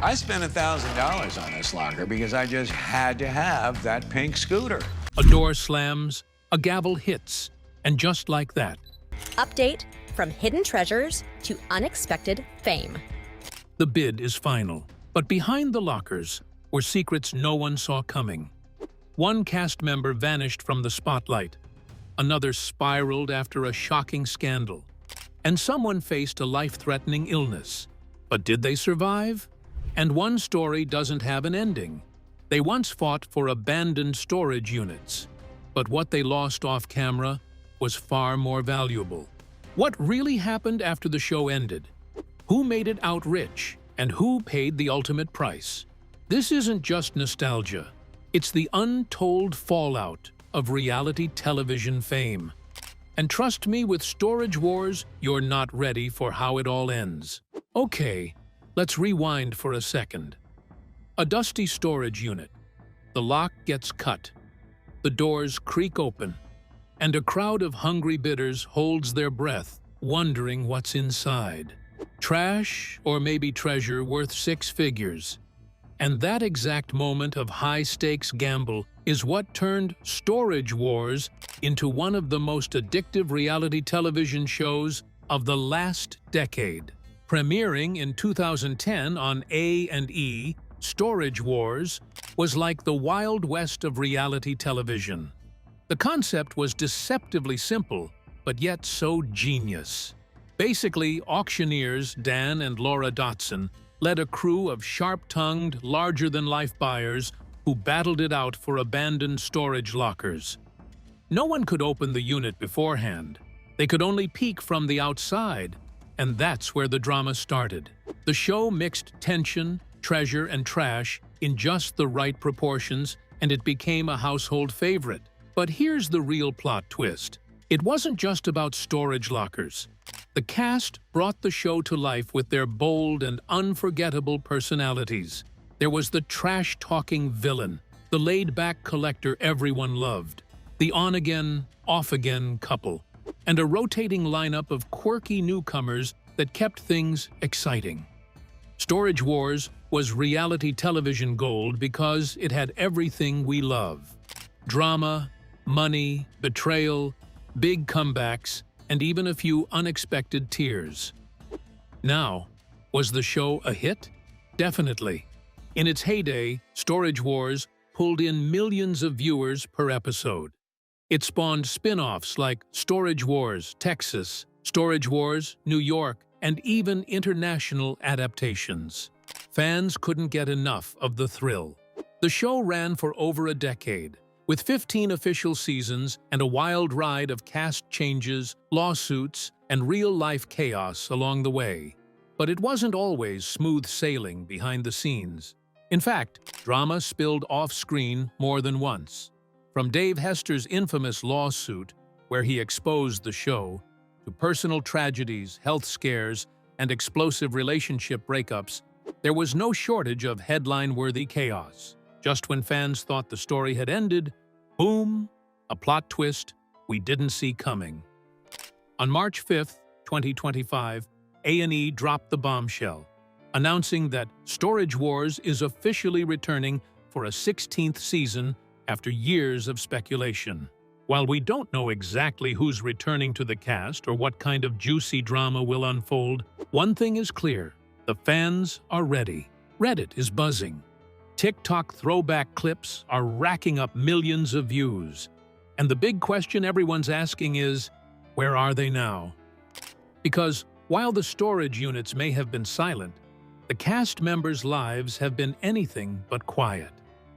I spent $1,000 on this locker because I just had to have that pink scooter. A door slams, a gavel hits, and just like that, Update: from hidden treasures to unexpected fame. the bid is final. But behind the lockers were secrets no one saw coming. One cast member vanished from the spotlight. Another spiraled after a shocking scandal. And someone faced a life-threatening illness. But did they survive? And one story doesn't have an ending. They once fought for abandoned storage units. But what they lost off camera was far more valuable. What really happened after the show ended? Who made it out rich? And who paid the ultimate price? This isn't just nostalgia. It's the untold fallout of reality television fame. And trust me, with Storage Wars, you're not ready for how it all ends. Okay, let's rewind for a second. A dusty storage unit. The lock gets cut. The doors creak open. And a crowd of hungry bidders holds their breath, wondering what's inside. Trash, or maybe treasure worth 6 figures. And that exact moment of high-stakes gamble is what turned Storage Wars into one of the most addictive reality television shows of the last decade. Premiering in 2010 on A&E, Storage Wars was like the Wild West of reality television. The concept was deceptively simple, but yet so genius. Basically, auctioneers Dan and Laura Dotson led a crew of sharp-tongued, larger-than-life buyers who battled it out for abandoned storage lockers. No one could open the unit beforehand. They could only peek from the outside, and that's where the drama started. The show mixed tension, treasure, and trash in just the right proportions, and it became a household favorite. But here's the real plot twist. It wasn't just about storage lockers. The cast brought the show to life with their bold and unforgettable personalities. There was the trash-talking villain, the laid-back collector everyone loved, the on-again, off-again couple, and a rotating lineup of quirky newcomers that kept things exciting. Storage Wars was reality television gold because it had everything we love. Drama, money, betrayal, big comebacks, and even a few unexpected tears. Now, was the show a hit? Definitely. In its heyday, Storage Wars pulled in millions of viewers per episode. It spawned spin-offs like Storage Wars Texas, Storage Wars New York, and even international adaptations. Fans couldn't get enough of the thrill. The show ran for over a decade, with 15 official seasons and a wild ride of cast changes, lawsuits, and real-life chaos along the way. But it wasn't always smooth sailing behind the scenes. In fact, drama spilled off-screen more than once. From Dave Hester's infamous lawsuit, where he exposed the show, to personal tragedies, health scares, and explosive relationship breakups, there was no shortage of headline-worthy chaos. Just when fans thought the story had ended, boom, a plot twist we didn't see coming. On March 5, 2025, A&E dropped the bombshell, announcing that Storage Wars is officially returning for a 16th season after years of speculation. While we don't know exactly who's returning to the cast or what kind of juicy drama will unfold, one thing is clear: the fans are ready. Reddit is buzzing. TikTok throwback clips are racking up millions of views. And the big question everyone's asking is, where are they now? Because while the storage units may have been silent, the cast members' lives have been anything but quiet.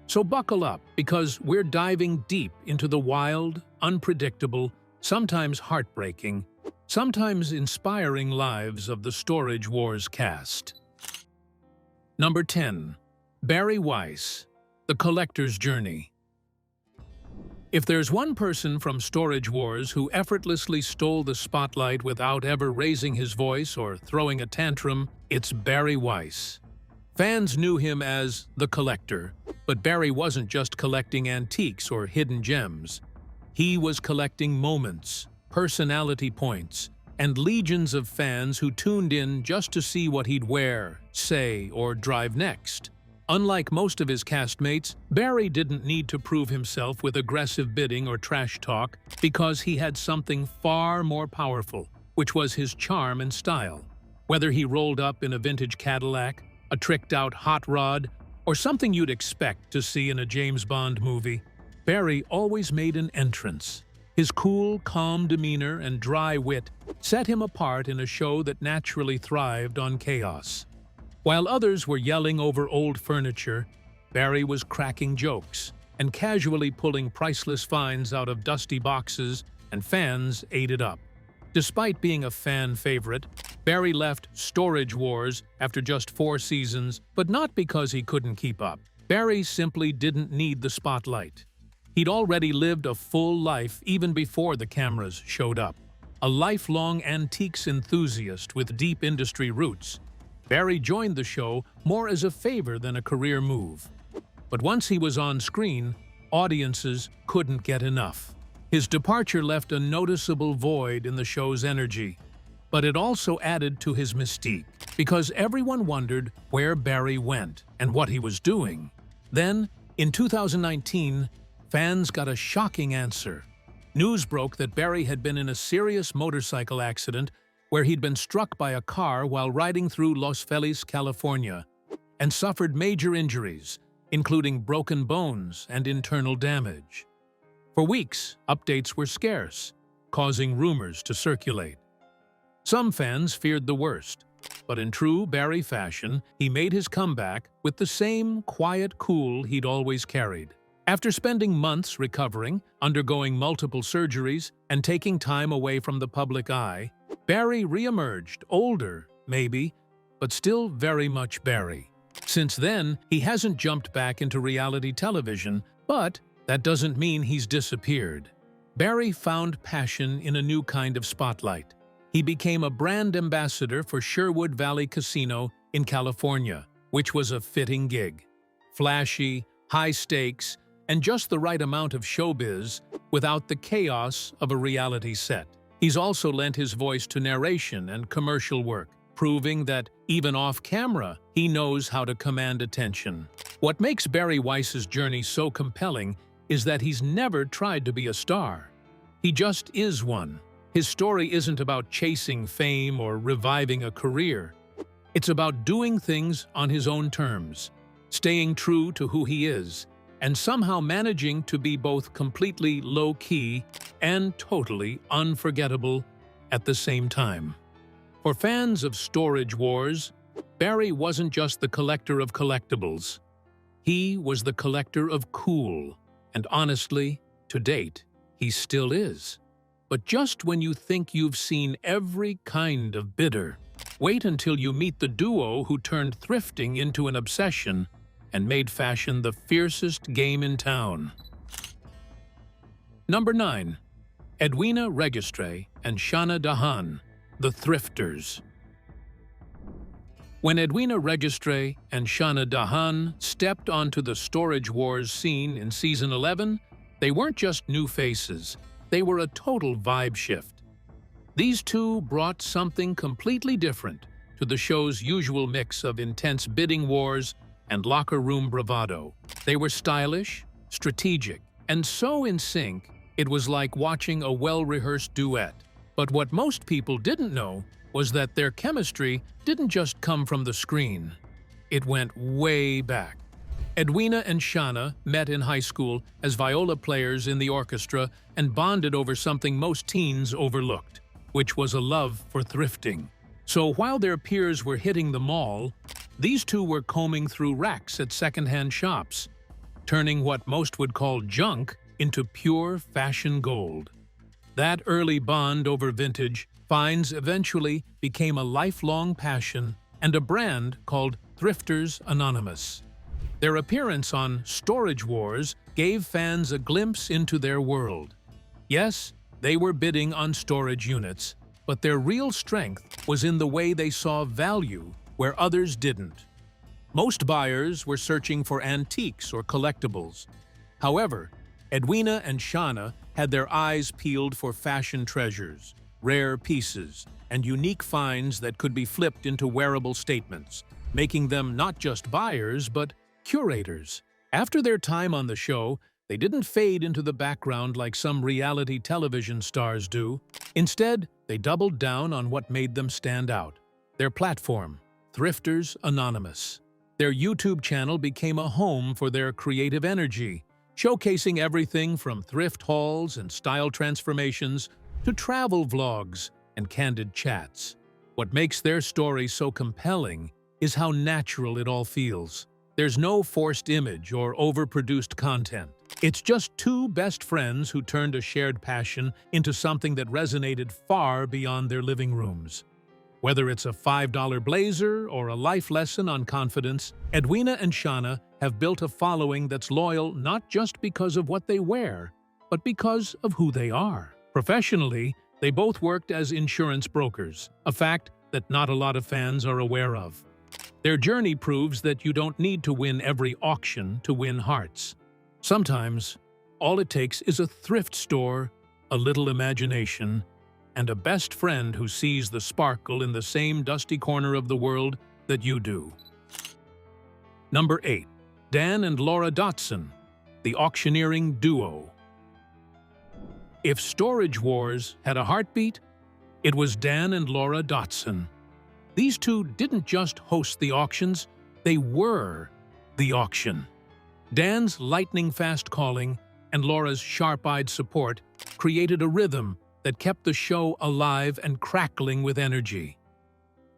So buckle up, because we're diving deep into the wild, unpredictable, sometimes heartbreaking, sometimes inspiring lives of the Storage Wars cast. Number 10. Barry Weiss, The Collector's Journey. If there's one person from Storage Wars who effortlessly stole the spotlight without ever raising his voice or throwing a tantrum, it's Barry Weiss. Fans knew him as The Collector, but Barry wasn't just collecting antiques or hidden gems. He was collecting moments, personality points, and legions of fans who tuned in just to see what he'd wear, say, or drive next. Unlike most of his castmates, Barry didn't need to prove himself with aggressive bidding or trash talk because he had something far more powerful, which was his charm and style. Whether he rolled up in a vintage Cadillac, a tricked-out hot rod, or something you'd expect to see in a James Bond movie, Barry always made an entrance. His cool, calm demeanor and dry wit set him apart in a show that naturally thrived on chaos. While others were yelling over old furniture, Barry was cracking jokes and casually pulling priceless finds out of dusty boxes, and fans ate it up. Despite being a fan favorite, Barry left Storage Wars after just 4 seasons, but not because he couldn't keep up. Barry simply didn't need the spotlight. He'd already lived a full life even before the cameras showed up. A lifelong antiques enthusiast with deep industry roots, Barry joined the show more as a favor than a career move. But once he was on screen, audiences couldn't get enough. His departure left a noticeable void in the show's energy, but it also added to his mystique, because everyone wondered where Barry went and what he was doing. Then, in 2019, fans got a shocking answer. News broke that Barry had been in a serious motorcycle accident where he'd been struck by a car while riding through Los Feliz, California, and suffered major injuries, including broken bones and internal damage. For weeks, updates were scarce, causing rumors to circulate. Some fans feared the worst, but in true Barry fashion, he made his comeback with the same quiet cool he'd always carried. After spending months recovering, undergoing multiple surgeries, and taking time away from the public eye, Barry re-emerged, older, maybe, but still very much Barry. Since then, he hasn't jumped back into reality television, but that doesn't mean he's disappeared. Barry found passion in a new kind of spotlight. He became a brand ambassador for Sherwood Valley Casino in California, which was a fitting gig. Flashy, high stakes, and just the right amount of showbiz without the chaos of a reality set. He's also lent his voice to narration and commercial work, proving that even off-camera, he knows how to command attention. What makes Barry Weiss's journey so compelling is that he's never tried to be a star. He just is one. His story isn't about chasing fame or reviving a career. It's about doing things on his own terms, staying true to who he is, and somehow managing to be both completely low-key and totally unforgettable at the same time. For fans of Storage Wars, Barry wasn't just the collector of collectibles. He was the collector of cool, and honestly, to date, he still is. But just when you think you've seen every kind of bidder, wait until you meet the duo who turned thrifting into an obsession and made fashion the fiercest game in town. Number 9. Edwina Registre and Shana Dahan, the Thrifters. When Edwina Registre and Shana Dahan stepped onto the Storage Wars scene in Season 11, they weren't just new faces, they were a total vibe shift. These two brought something completely different to the show's usual mix of intense bidding wars and locker room bravado. They were stylish, strategic, and so in sync, it was like watching a well-rehearsed duet. But what most people didn't know was that their chemistry didn't just come from the screen. It went way back. Edwina and Shana met in high school as viola players in the orchestra and bonded over something most teens overlooked, which was a love for thrifting. So while their peers were hitting the mall, these two were combing through racks at secondhand shops, turning what most would call junk into pure fashion gold. That early bond over vintage finds eventually became a lifelong passion and a brand called Thrifters Anonymous. Their appearance on Storage Wars gave fans a glimpse into their world. Yes, they were bidding on storage units, but their real strength was in the way they saw value where others didn't. Most buyers were searching for antiques or collectibles. However, Edwina and Shana had their eyes peeled for fashion treasures, rare pieces, and unique finds that could be flipped into wearable statements, making them not just buyers but curators. After their time on the show, they didn't fade into the background like some reality television stars do. Instead, they doubled down on what made them stand out: their platform, Thrifters Anonymous. Their YouTube channel became a home for their creative energy, showcasing everything from thrift hauls and style transformations to travel vlogs and candid chats. What makes their story so compelling is how natural it all feels. There's no forced image or overproduced content. It's just two best friends who turned a shared passion into something that resonated far beyond their living rooms. Whether it's a $5 blazer or a life lesson on confidence, Edwina and Shauna have built a following that's loyal not just because of what they wear, but because of who they are. Professionally, they both worked as insurance brokers, a fact that not a lot of fans are aware of. Their journey proves that you don't need to win every auction to win hearts. Sometimes, all it takes is a thrift store, a little imagination, and a best friend who sees the sparkle in the same dusty corner of the world that you do. Number 8. Dan and Laura Dotson, the Auctioneering Duo. If Storage Wars had a heartbeat, it was Dan and Laura Dotson. These two didn't just host the auctions, they were the auction. Dan's lightning-fast calling and Laura's sharp-eyed support created a rhythm that kept the show alive and crackling with energy.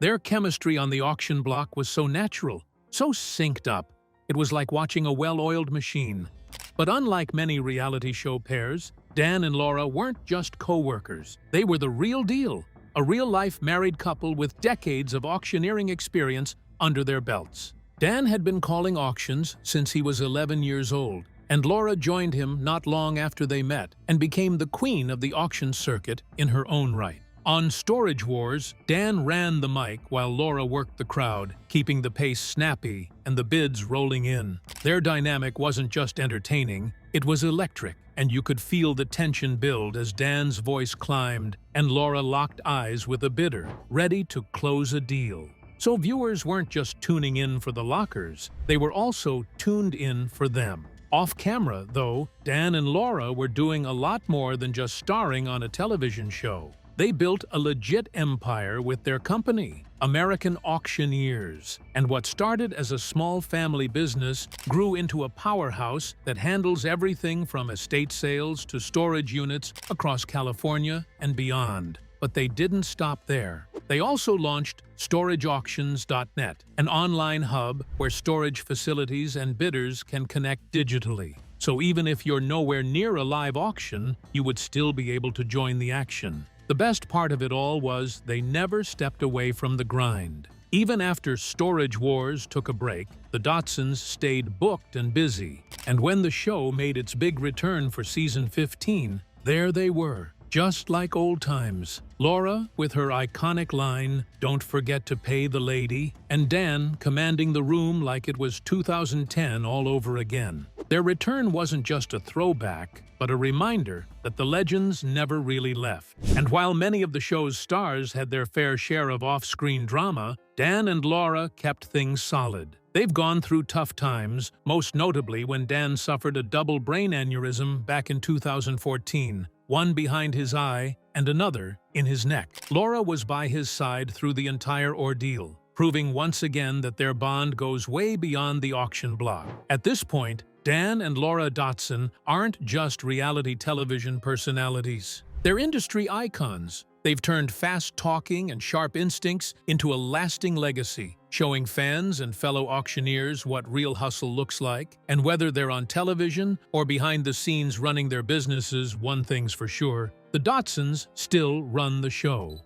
Their chemistry on the auction block was so natural, so synced up, it was like watching a well-oiled machine. But unlike many reality show pairs, Dan and Laura weren't just co-workers. They were the real deal, a real-life married couple with decades of auctioneering experience under their belts. Dan had been calling auctions since he was 11 years old, and Laura joined him not long after they met and became the queen of the auction circuit in her own right. On Storage Wars, Dan ran the mic while Laura worked the crowd, keeping the pace snappy and the bids rolling in. Their dynamic wasn't just entertaining, it was electric, and you could feel the tension build as Dan's voice climbed and Laura locked eyes with a bidder, ready to close a deal. So viewers weren't just tuning in for the lockers, they were also tuned in for them. Off camera, though, Dan and Laura were doing a lot more than just starring on a television show. They built a legit empire with their company, American Auctioneers, and what started as a small family business grew into a powerhouse that handles everything from estate sales to storage units across California and beyond. But they didn't stop there. They also launched StorageAuctions.net, an online hub where storage facilities and bidders can connect digitally. So even if you're nowhere near a live auction, you would still be able to join the action. The best part of it all was they never stepped away from the grind. Even after Storage Wars took a break, the Dotsons stayed booked and busy. And when the show made its big return for season 15, there they were, just like old times. Laura with her iconic line, "Don't forget to pay the lady," and Dan commanding the room like it was 2010 all over again. Their return wasn't just a throwback, but a reminder that the legends never really left. And while many of the show's stars had their fair share of off-screen drama, Dan and Laura kept things solid. They've gone through tough times, most notably when Dan suffered a double brain aneurysm back in 2014, one behind his eye and another in his neck. Laura was by his side through the entire ordeal, proving once again that their bond goes way beyond the auction block. At this point, Dan and Laura Dotson aren't just reality television personalities. They're industry icons. They've turned fast-talking and sharp instincts into a lasting legacy, showing fans and fellow auctioneers what real hustle looks like. And whether they're on television or behind the scenes running their businesses, one thing's for sure, the Dotsons still run the show.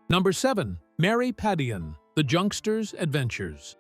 Number 7. Mary Padon, The Junkster's Adventures.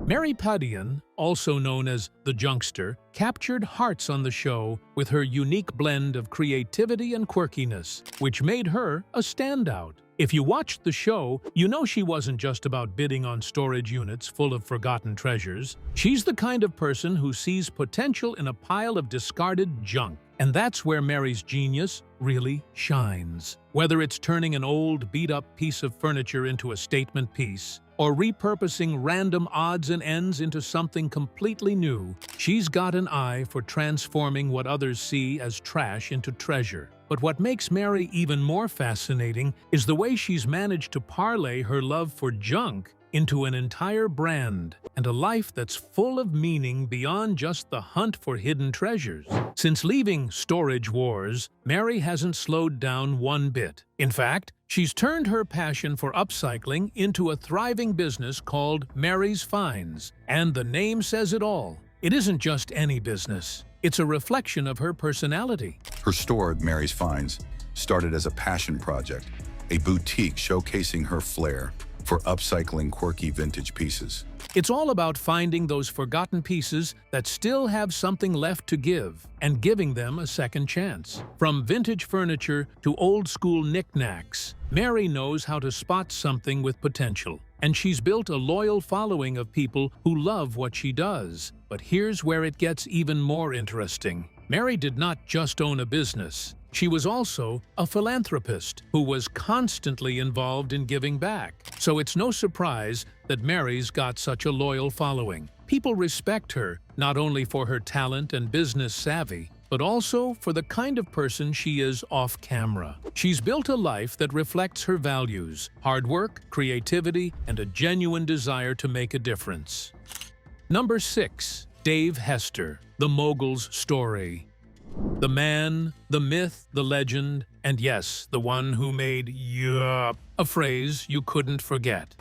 Mary Padon, also known as the Junkster, captured hearts on the show with her unique blend of creativity and quirkiness, which made her a standout. If you watched the show, you know she wasn't just about bidding on storage units full of forgotten treasures. She's the kind of person who sees potential in a pile of discarded junk. And that's where Mary's genius really shines. Whether it's turning an old, beat-up piece of furniture into a statement piece, or repurposing random odds and ends into something completely new, she's got an eye for transforming what others see as trash into treasure. But what makes Mary even more fascinating is the way she's managed to parlay her love for junk into an entire brand and a life that's full of meaning beyond just the hunt for hidden treasures. Since leaving Storage Wars, Mary hasn't slowed down one bit. In fact, she's turned her passion for upcycling into a thriving business called Mary's Finds. And the name says it all. It isn't just any business. It's a reflection of her personality. Her store, Mary's Finds, started as a passion project, a boutique showcasing her flair for upcycling quirky vintage pieces. It's all about finding those forgotten pieces that still have something left to give and giving them a second chance. From vintage furniture to old-school knickknacks, Mary knows how to spot something with potential. And she's built a loyal following of people who love what she does. But here's where it gets even more interesting. Mary did not just own a business. She was also a philanthropist who was constantly involved in giving back. So it's no surprise that Mary's got such a loyal following. People respect her not only for her talent and business savvy, but also for the kind of person she is off camera. She's built a life that reflects her values: hard work, creativity, and a genuine desire to make a difference. Number 6. Dave Hester, the mogul's story. The man, the myth, the legend, and yes, the one who made "yup" a phrase you couldn't forget.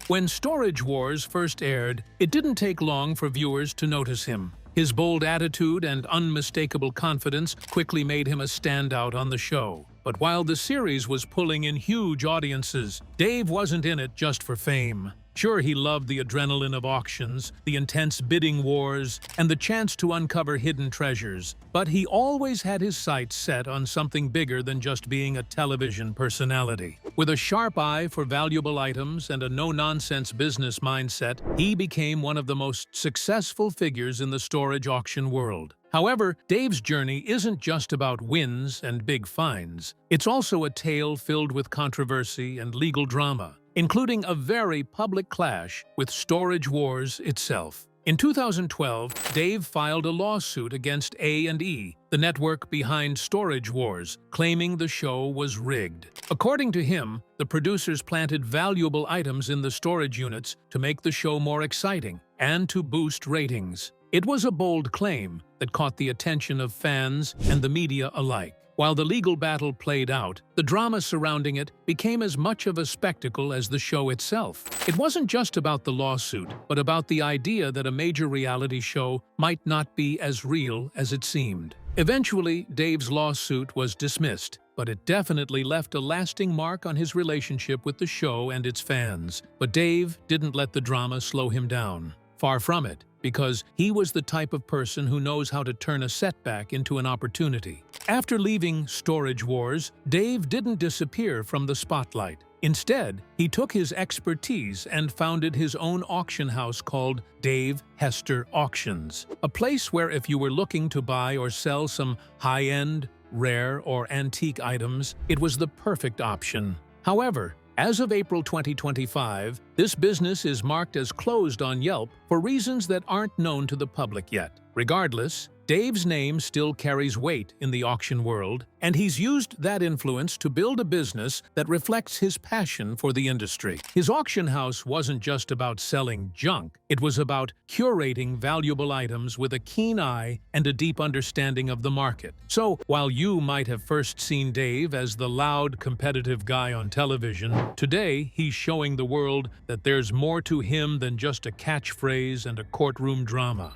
When Storage Wars first aired, it didn't take long for viewers to notice him. His bold attitude and unmistakable confidence quickly made him a standout on the show. But while the series was pulling in huge audiences, Dave wasn't in it just for fame. Sure, he loved the adrenaline of auctions, the intense bidding wars, and the chance to uncover hidden treasures. But he always had his sights set on something bigger than just being a television personality. With a sharp eye for valuable items and a no-nonsense business mindset, he became one of the most successful figures in the storage auction world. However, Dave's journey isn't just about wins and big finds. It's also a tale filled with controversy and legal drama, including a very public clash with Storage Wars itself. In 2012, Dave filed a lawsuit against A&E, the network behind Storage Wars, claiming the show was rigged. According to him, the producers planted valuable items in the storage units to make the show more exciting and to boost ratings. It was a bold claim that caught the attention of fans and the media alike. While the legal battle played out, the drama surrounding it became as much of a spectacle as the show itself. It wasn't just about the lawsuit, but about the idea that a major reality show might not be as real as it seemed. Eventually, Dave's lawsuit was dismissed, but it definitely left a lasting mark on his relationship with the show and its fans. But Dave didn't let the drama slow him down. Far from it, because he was the type of person who knows how to turn a setback into an opportunity. After leaving Storage Wars, Dave didn't disappear from the spotlight. Instead, he took his expertise and founded his own auction house called Dave Hester Auctions, a place where if you were looking to buy or sell some high-end, rare, or antique items, it was the perfect option. However, as of April 2025, this business is marked as closed on Yelp for reasons that aren't known to the public yet. Regardless, Dave's name still carries weight in the auction world, and he's used that influence to build a business that reflects his passion for the industry. His auction house wasn't just about selling junk, it was about curating valuable items with a keen eye and a deep understanding of the market. So, while you might have first seen Dave as the loud, competitive guy on television, today he's showing the world that there's more to him than just a catchphrase and a courtroom drama.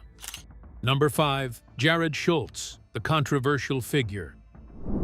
Number 5. Jared Schultz, the controversial figure.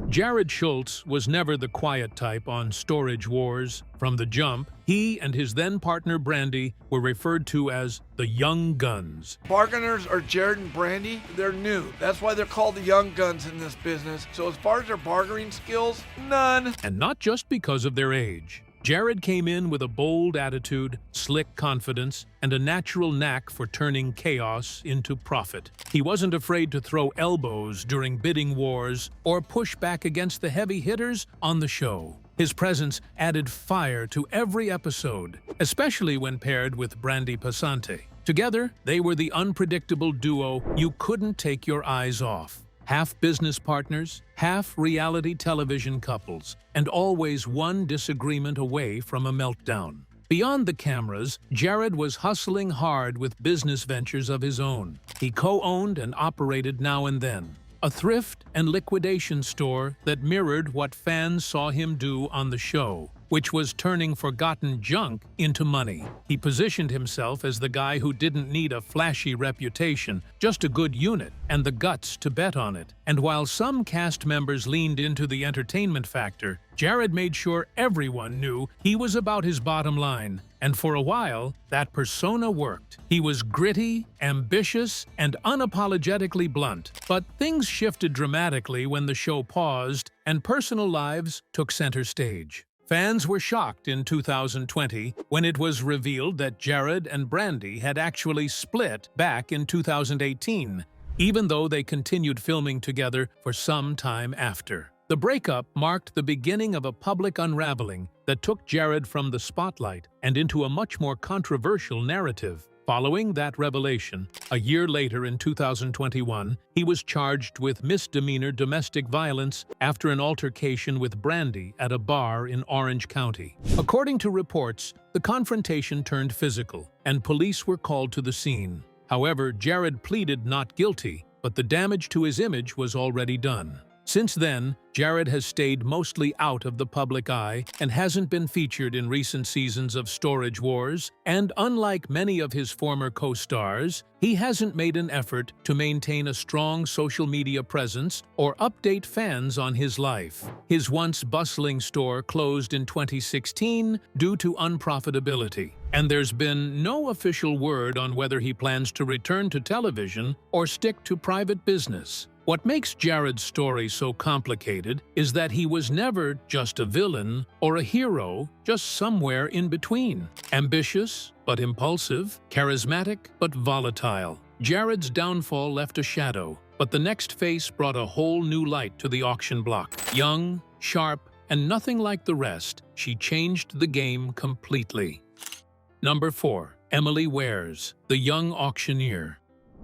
Jared Schultz was never the quiet type on Storage Wars. From the jump, he and his then-partner Brandy were referred to as the Young Guns. Bargainers are Jared and Brandy. They're new. That's why they're called the Young Guns in this business. So as far as their bargaining skills, none. And not just because of their age. Jared came in with a bold attitude, slick confidence, and a natural knack for turning chaos into profit. He wasn't afraid to throw elbows during bidding wars or push back against the heavy hitters on the show. His presence added fire to every episode, especially when paired with Brandy Pasante. Together, they were the unpredictable duo you couldn't take your eyes off. Half business partners, half reality television couples, and always one disagreement away from a meltdown. Beyond the cameras, Jared was hustling hard with business ventures of his own. He co-owned and operated Now and Then, a thrift and liquidation store that mirrored what fans saw him do on the show, which was turning forgotten junk into money. He positioned himself as the guy who didn't need a flashy reputation, just a good unit and the guts to bet on it. And while some cast members leaned into the entertainment factor, Jared made sure everyone knew he was about his bottom line. And for a while, that persona worked. He was gritty, ambitious, and unapologetically blunt. But things shifted dramatically when the show paused and personal lives took center stage. Fans were shocked in 2020 when it was revealed that Jared and Brandy had actually split back in 2018, even though they continued filming together for some time after. The breakup marked the beginning of a public unraveling that took Jared from the spotlight and into a much more controversial narrative. Following that revelation, a year later in 2021, he was charged with misdemeanor domestic violence after an altercation with Brandy at a bar in Orange County. According to reports, the confrontation turned physical, and police were called to the scene. However, Jared pleaded not guilty, but the damage to his image was already done. Since then, Jared has stayed mostly out of the public eye and hasn't been featured in recent seasons of Storage Wars, and unlike many of his former co-stars, he hasn't made an effort to maintain a strong social media presence or update fans on his life. His once bustling store closed in 2016 due to unprofitability, and there's been no official word on whether he plans to return to television or stick to private business. What makes Jared's story so complicated is that he was never just a villain or a hero, just somewhere in between. Ambitious, but impulsive, charismatic, but volatile. Jared's downfall left a shadow, but the next face brought a whole new light to the auction block. Young, sharp, and nothing like the rest, she changed the game completely. Number 4. Emily Wares, the young auctioneer.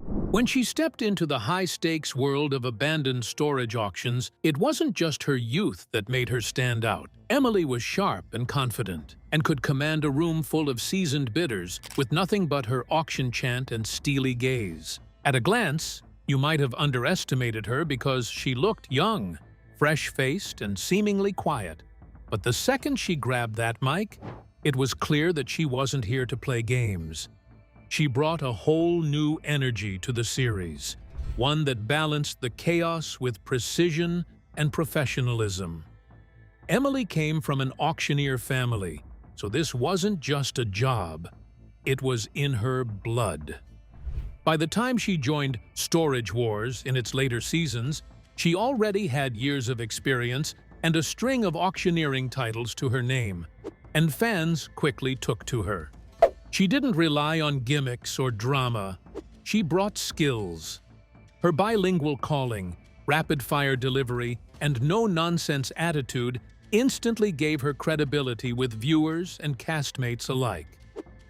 When she stepped into the high-stakes world of abandoned storage auctions, it wasn't just her youth that made her stand out. Emily was sharp and confident, and could command a room full of seasoned bidders with nothing but her auction chant and steely gaze. At a glance, you might have underestimated her because she looked young, fresh-faced, and seemingly quiet. But the second she grabbed that mic, it was clear that she wasn't here to play games. She brought a whole new energy to the series, one that balanced the chaos with precision and professionalism. Emily came from an auctioneer family, so this wasn't just a job, it was in her blood. By the time she joined Storage Wars in its later seasons, she already had years of experience and a string of auctioneering titles to her name, and fans quickly took to her. She didn't rely on gimmicks or drama. She brought skills. Her bilingual calling, rapid-fire delivery, and no-nonsense attitude instantly gave her credibility with viewers and castmates alike.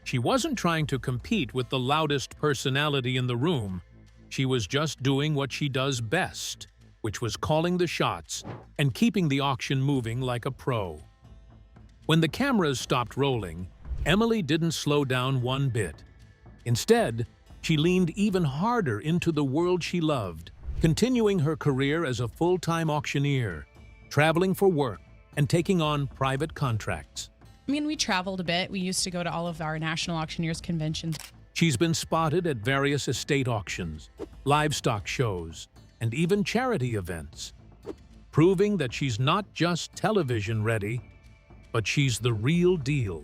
She wasn't trying to compete with the loudest personality in the room. She was just doing what she does best, which was calling the shots and keeping the auction moving like a pro. When the cameras stopped rolling, Emily didn't slow down one bit. Instead, she leaned even harder into the world she loved, continuing her career as a full-time auctioneer, traveling for work, and taking on private contracts. I mean, we traveled a bit. We used to go to all of our national auctioneers conventions. She's been spotted at various estate auctions, livestock shows, and even charity events. proving that she's not just television ready, but she's the real deal.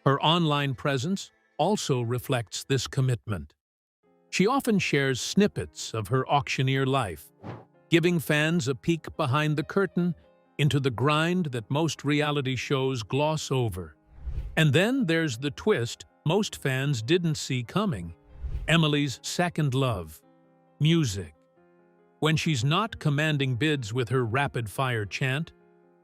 Her online presence also reflects this commitment. She often shares snippets of her auctioneer life, giving fans a peek behind the curtain into the grind that most reality shows gloss over. And then there's the twist most fans didn't see coming: Emily's second love, music. When she's not commanding bids with her rapid-fire chant,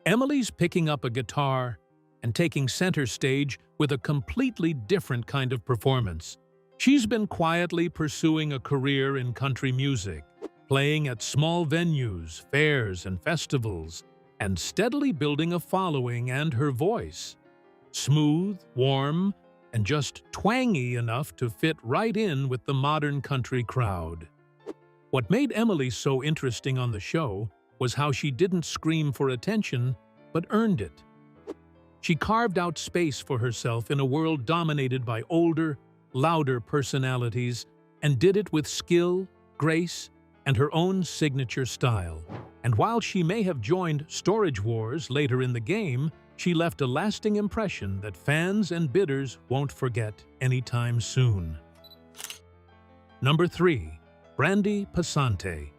Emily's picking up a guitar and taking center stage with a completely different kind of performance. She's been quietly pursuing a career in country music, playing at small venues, fairs, and festivals, and steadily building a following and her voice. Smooth, warm, and just twangy enough to fit right in with the modern country crowd. What made Emily so interesting on the show was how she didn't scream for attention, but earned it. She carved out space for herself in a world dominated by older, louder personalities, and did it with skill, grace, and her own signature style. And while she may have joined Storage Wars later in the game, she left a lasting impression that fans and bidders won't forget anytime soon. Number 3. Brandy Pasante,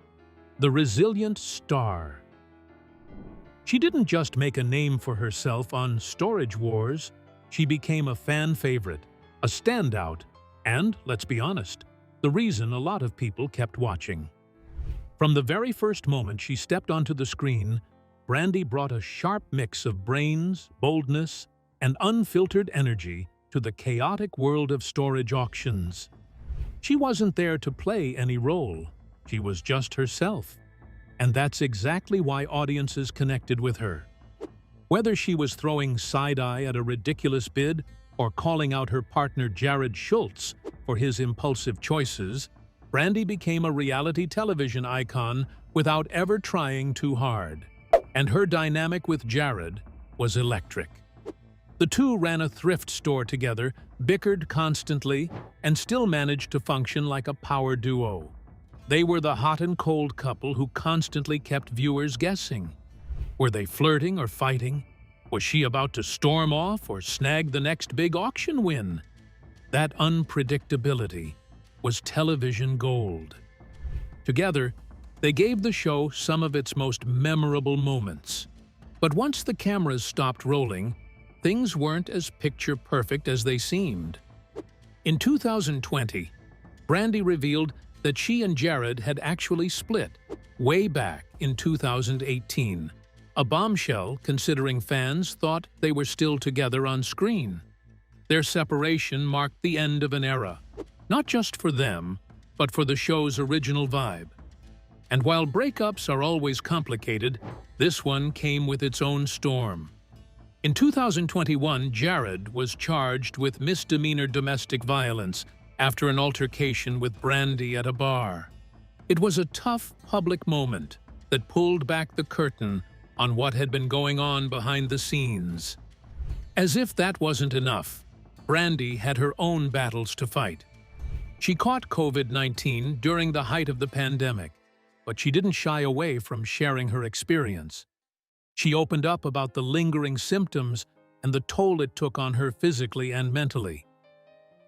the resilient star. She didn't just make a name for herself on Storage Wars, she became a fan favorite, a standout, and, let's be honest, the reason a lot of people kept watching. From the very first moment she stepped onto the screen, Brandy brought a sharp mix of brains, boldness, and unfiltered energy to the chaotic world of storage auctions. She wasn't there to play any role. She was just herself. And that's exactly why audiences connected with her. Whether she was throwing side-eye at a ridiculous bid or calling out her partner Jared Schultz for his impulsive choices, Brandy became a reality television icon without ever trying too hard. And her dynamic with Jared was electric. The two ran a thrift store together, bickered constantly, and still managed to function like a power duo. They were the hot and cold couple who constantly kept viewers guessing. Were they flirting or fighting? Was she about to storm off or snag the next big auction win? That unpredictability was television gold. Together, they gave the show some of its most memorable moments. But once the cameras stopped rolling, things weren't as picture-perfect as they seemed. In 2020, Brandy revealed that she and Jared had actually split, way back in 2018. A bombshell, considering fans thought they were still together on screen. Their separation marked the end of an era, not just for them, but for the show's original vibe. And while breakups are always complicated, this one came with its own storm. In 2021, Jared was charged with misdemeanor domestic violence after an altercation with Brandy at a bar. It was a tough public moment that pulled back the curtain on what had been going on behind the scenes. As if that wasn't enough, Brandy had her own battles to fight. She caught COVID-19 during the height of the pandemic, but she didn't shy away from sharing her experience. She opened up about the lingering symptoms and the toll it took on her physically and mentally.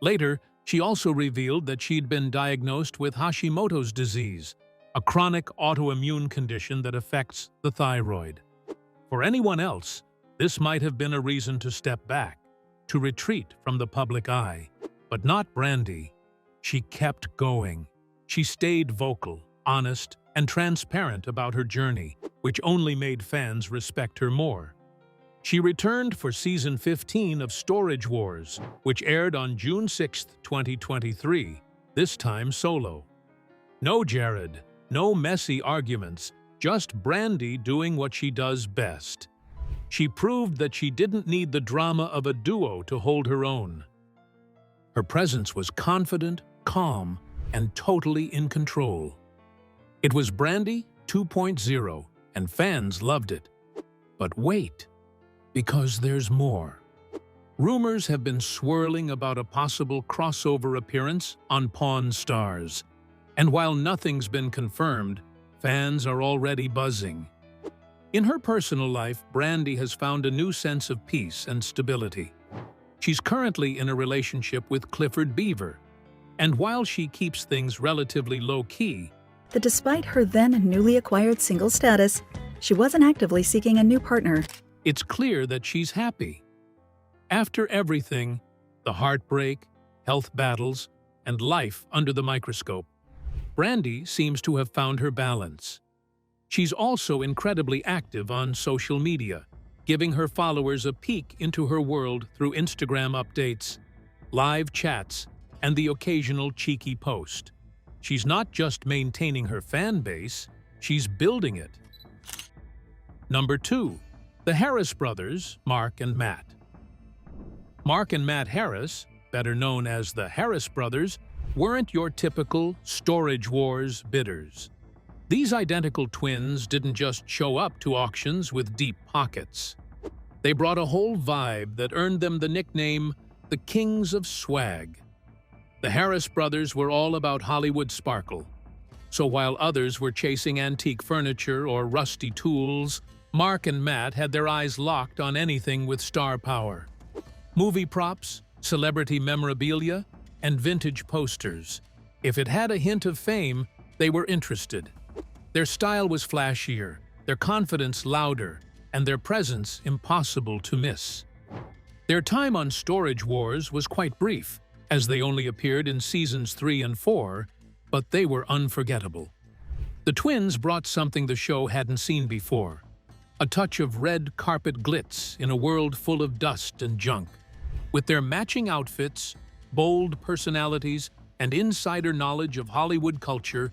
Later, she also revealed that she'd been diagnosed with Hashimoto's disease, a chronic autoimmune condition that affects the thyroid. For anyone else, this might have been a reason to step back, to retreat from the public eye. But not Brandy. She kept going. She stayed vocal, honest, and transparent about her journey, which only made fans respect her more. She returned for Season 15 of Storage Wars, which aired on June 6, 2023, this time solo. No Jared, no messy arguments, just Brandy doing what she does best. She proved that she didn't need the drama of a duo to hold her own. Her presence was confident, calm, and totally in control. It was Brandy 2.0, and fans loved it. But wait, because there's more. Rumors have been swirling about a possible crossover appearance on Pawn Stars. And while nothing's been confirmed, fans are already buzzing. In her personal life, Brandy has found a new sense of peace and stability. She's currently in a relationship with Clifford Beaver, and while she keeps things relatively low-key, that despite her then newly acquired single status, she wasn't actively seeking a new partner. it's clear that she's happy. After everything, the heartbreak, health battles, and life under the microscope, Brandy seems to have found her balance. She's also incredibly active on social media, giving her followers a peek into her world through Instagram updates, live chats, and the occasional cheeky post. She's not just maintaining her fan base, she's building it. Number 2. The Harris brothers, Mark and Matt. Mark and Matt Harris, better known as the Harris brothers, weren't your typical Storage Wars bidders. These identical twins didn't just show up to auctions with deep pockets. They brought a whole vibe that earned them the nickname the Kings of Swag. The Harris brothers were all about Hollywood sparkle. So while others were chasing antique furniture or rusty tools, Mark and Matt had their eyes locked on anything with star power. Movie props, celebrity memorabilia, and vintage posters. If it had a hint of fame, they were interested. Their style was flashier, their confidence louder, and their presence impossible to miss. Their time on Storage Wars was quite brief, as they only appeared in seasons 3 and 4, but they were unforgettable. The twins brought something the show hadn't seen before, a touch of red carpet glitz in a world full of dust and junk. With their matching outfits, bold personalities, and insider knowledge of Hollywood culture,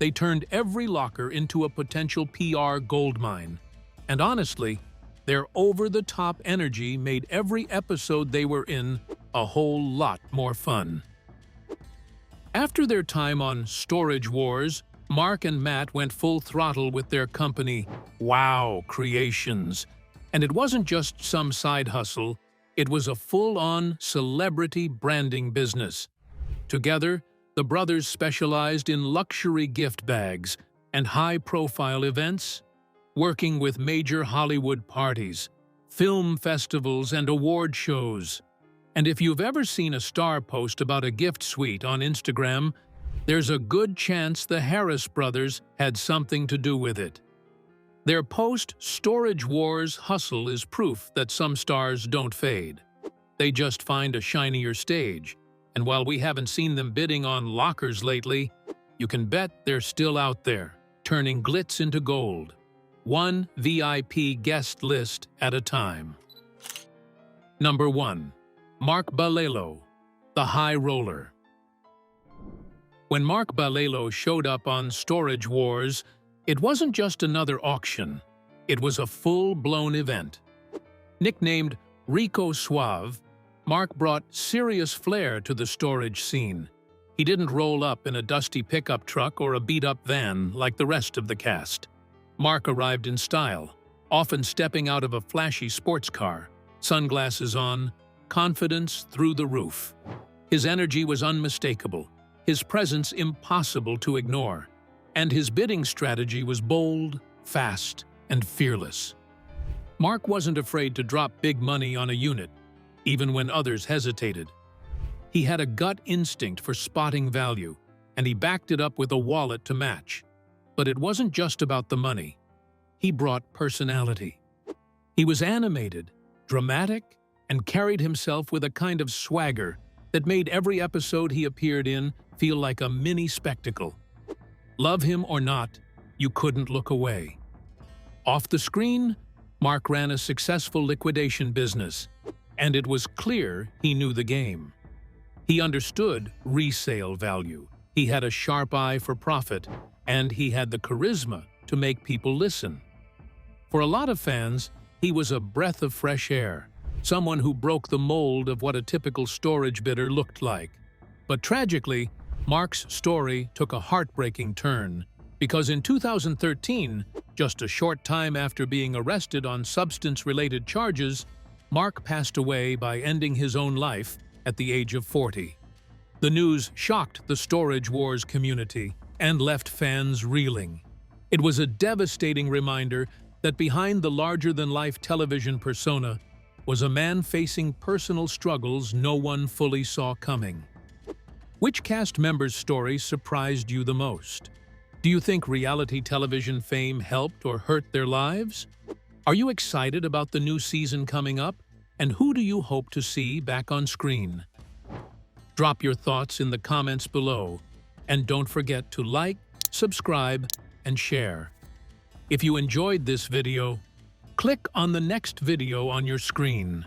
they turned every locker into a potential PR goldmine. And honestly, their over-the-top energy made every episode they were in a whole lot more fun. After their time on Storage Wars, Mark and Matt went full throttle with their company, Wow Creations. And it wasn't just some side hustle, it was a full-on celebrity branding business. Together, the brothers specialized in luxury gift bags and high-profile events, working with major Hollywood parties, film festivals, and award shows. And if you've ever seen a star post about a gift suite on Instagram, there's a good chance the Harris brothers had something to do with it. Their post-Storage Wars hustle is proof that some stars don't fade. They just find a shinier stage. And while we haven't seen them bidding on lockers lately, you can bet they're still out there, turning glitz into gold. One VIP guest list at a time. Number 1. Mark Balleo, the High Roller. When Mark Balleo showed up on Storage Wars, it wasn't just another auction. It was a full-blown event. Nicknamed Rico Suave, Mark brought serious flair to the storage scene. He didn't roll up in a dusty pickup truck or a beat-up van like the rest of the cast. Mark arrived in style, often stepping out of a flashy sports car, sunglasses on, confidence through the roof. His energy was unmistakable, his presence impossible to ignore, and his bidding strategy was bold, fast, and fearless. Mark wasn't afraid to drop big money on a unit, even when others hesitated. He had a gut instinct for spotting value, and he backed it up with a wallet to match. But it wasn't just about the money. He brought personality. He was animated, dramatic, and carried himself with a kind of swagger that made every episode he appeared in feel like a mini spectacle. Love him or not, you couldn't look away. Off the screen, Mark ran a successful liquidation business, and it was clear he knew the game. He understood resale value, he had a sharp eye for profit, and he had the charisma to make people listen. For a lot of fans, he was a breath of fresh air, someone who broke the mold of what a typical storage bidder looked like. But tragically, Mark's story took a heartbreaking turn, because in 2013, just a short time after being arrested on substance-related charges, Mark passed away by ending his own life at the age of 40. The news shocked the Storage Wars community and left fans reeling. It was a devastating reminder that behind the larger-than-life television persona was a man facing personal struggles no one fully saw coming. Which cast member's story surprised you the most? Do you think reality television fame helped or hurt their lives? Are you excited about the new season coming up? And who do you hope to see back on screen? Drop your thoughts in the comments below, and don't forget to like, subscribe, and share. If you enjoyed this video, click on the next video on your screen.